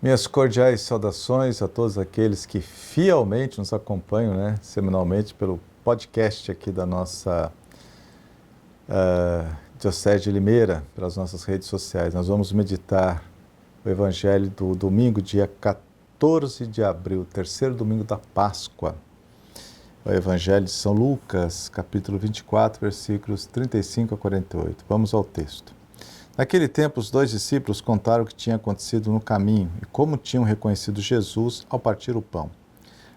Minhas cordiais saudações a todos aqueles que fielmente nos acompanham, semanalmente pelo podcast aqui da nossa Diocese de Limeira, pelas nossas redes sociais. Nós vamos meditar o Evangelho do domingo, dia 14 de abril, terceiro domingo da Páscoa. O Evangelho de São Lucas, capítulo 24, versículos 35 a 48. Vamos ao texto. Naquele tempo, os 2 discípulos contaram o que tinha acontecido no caminho e como tinham reconhecido Jesus ao partir o pão.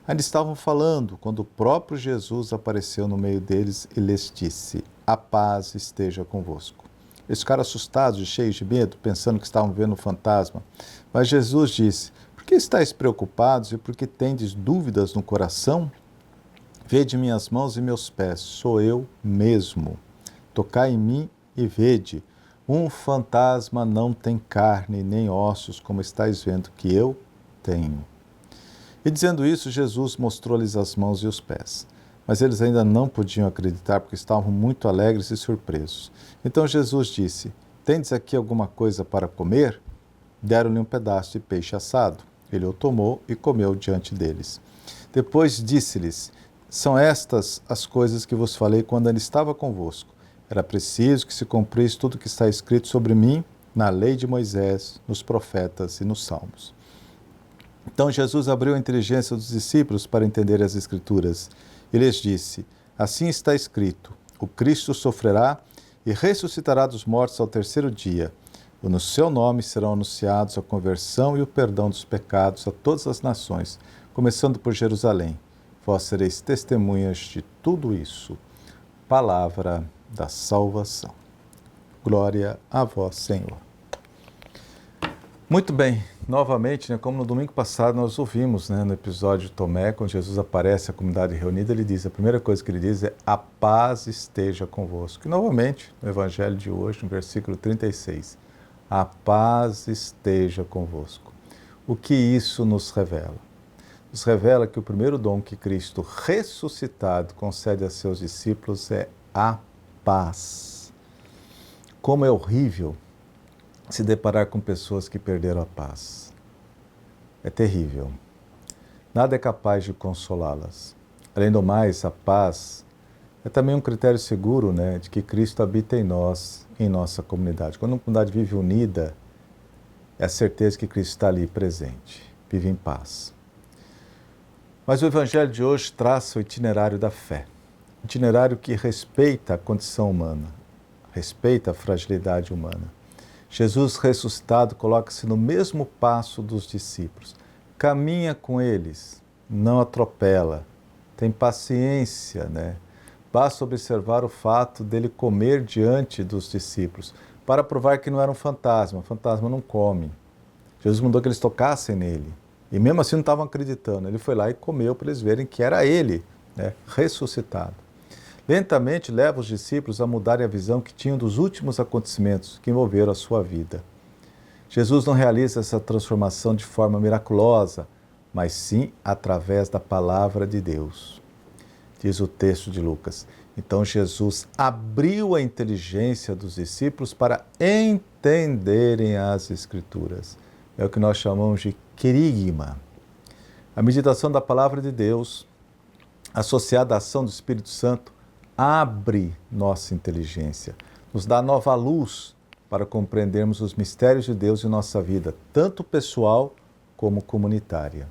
Ainda estavam falando quando o próprio Jesus apareceu no meio deles e lhes disse: "A paz esteja convosco." Eles ficaram assustados e cheios de medo, pensando que estavam vendo um fantasma. Mas Jesus disse: "Por que estáis preocupados e por que tendes dúvidas no coração? Vede minhas mãos e meus pés, sou eu mesmo. Tocai em mim e vede. Um fantasma não tem carne nem ossos, como estáis vendo que eu tenho." E dizendo isso, Jesus mostrou-lhes as mãos e os pés. Mas eles ainda não podiam acreditar, porque estavam muito alegres e surpresos. Então Jesus disse: "Tendes aqui alguma coisa para comer?" Deram-lhe um pedaço de peixe assado. Ele o tomou e comeu diante deles. Depois disse-lhes: "São estas as coisas que vos falei quando ainda estava convosco. Era preciso que se cumprisse tudo o que está escrito sobre mim na lei de Moisés, nos profetas e nos salmos." Então Jesus abriu a inteligência dos discípulos para entender as Escrituras e lhes disse: "Assim está escrito: o Cristo sofrerá e ressuscitará dos mortos ao terceiro dia. E no seu nome serão anunciados a conversão e o perdão dos pecados a todas as nações, começando por Jerusalém. Vós sereis testemunhas de tudo isso." Palavra da salvação. Glória a vós, Senhor. Muito bem, novamente, como no domingo passado nós ouvimos, no episódio de Tomé, quando Jesus aparece à comunidade reunida, ele diz, a primeira coisa que ele diz é: "A paz esteja convosco." E novamente, no Evangelho de hoje, no versículo 36, "A paz esteja convosco." O que isso nos revela? Nos revela que o primeiro dom que Cristo ressuscitado concede a seus discípulos é a paz. Como é horrível se deparar com pessoas que perderam a paz. É terrível. Nada é capaz de consolá-las. Além do mais, a paz é também um critério seguro, de que Cristo habita em nós, em nossa comunidade. Quando uma comunidade vive unida, é a certeza que Cristo está ali presente, vive em paz. Mas o Evangelho de hoje traça o itinerário da fé. Itinerário que respeita a condição humana, respeita a fragilidade humana. Jesus ressuscitado coloca-se no mesmo passo dos discípulos. Caminha com eles, não atropela, tem paciência, Basta observar o fato dele comer diante dos discípulos, para provar que não era um fantasma. O fantasma não come. Jesus mandou que eles tocassem nele. E mesmo assim não estavam acreditando. Ele foi lá e comeu para eles verem que era ele, ressuscitado. Lentamente leva os discípulos a mudarem a visão que tinham dos últimos acontecimentos que envolveram a sua vida. Jesus não realiza essa transformação de forma miraculosa, mas sim através da palavra de Deus. Diz o texto de Lucas: "Então Jesus abriu a inteligência dos discípulos para entenderem as Escrituras." É o que nós chamamos de querigma. A meditação da palavra de Deus, associada à ação do Espírito Santo, abre nossa inteligência, nos dá nova luz para compreendermos os mistérios de Deus em nossa vida, tanto pessoal como comunitária.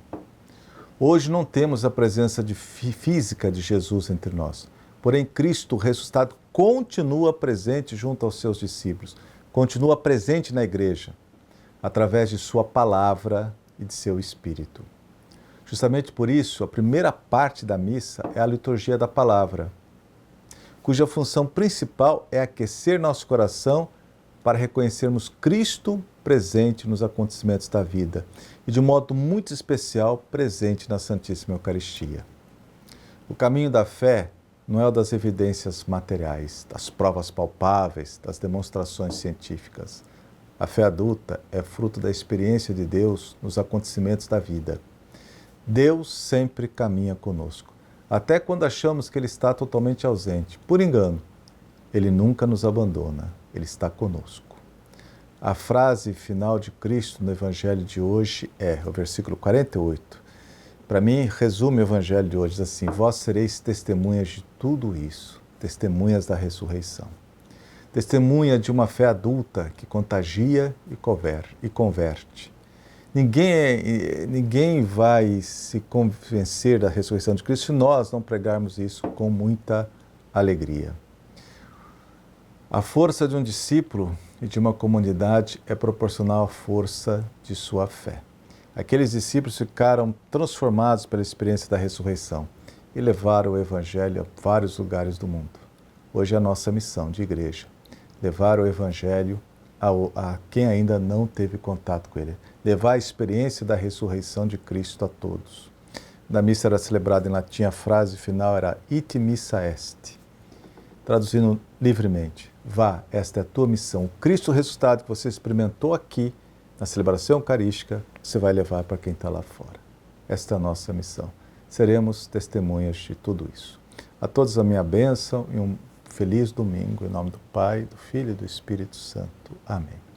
Hoje não temos a presença física de Jesus entre nós, porém Cristo ressuscitado continua presente junto aos seus discípulos, continua presente na igreja, através de sua palavra e de seu Espírito. Justamente por isso, a primeira parte da missa é a liturgia da palavra, cuja função principal é aquecer nosso coração para reconhecermos Cristo presente nos acontecimentos da vida e, de modo muito especial, presente na Santíssima Eucaristia. O caminho da fé não é o das evidências materiais, das provas palpáveis, das demonstrações científicas. A fé adulta é fruto da experiência de Deus nos acontecimentos da vida. Deus sempre caminha conosco, até quando achamos que Ele está totalmente ausente. Por engano, Ele nunca nos abandona, Ele está conosco. A frase final de Cristo no Evangelho de hoje é, o versículo 48. Para mim, resume o Evangelho de hoje, diz assim: vós sereis testemunhas de tudo isso, testemunhas da ressurreição. Testemunha de uma fé adulta que contagia e converte. Ninguém vai se convencer da ressurreição de Cristo se nós não pregarmos isso com muita alegria. A força de um discípulo e de uma comunidade é proporcional à força de sua fé. Aqueles discípulos ficaram transformados pela experiência da ressurreição e levaram o Evangelho a vários lugares do mundo. Hoje é a nossa missão de igreja, levar o Evangelho a quem ainda não teve contato com ele, levar a experiência da ressurreição de Cristo a todos. Na missa era celebrada em latim, a frase final era Ite missa est. Traduzindo livremente, vá, esta é a tua missão. O Cristo ressuscitado que você experimentou aqui, na celebração eucarística, você vai levar para quem está lá fora. Esta é a nossa missão. Seremos testemunhas de tudo isso. A todos a minha bênção e um feliz domingo, em nome do Pai, do Filho e do Espírito Santo. Amém.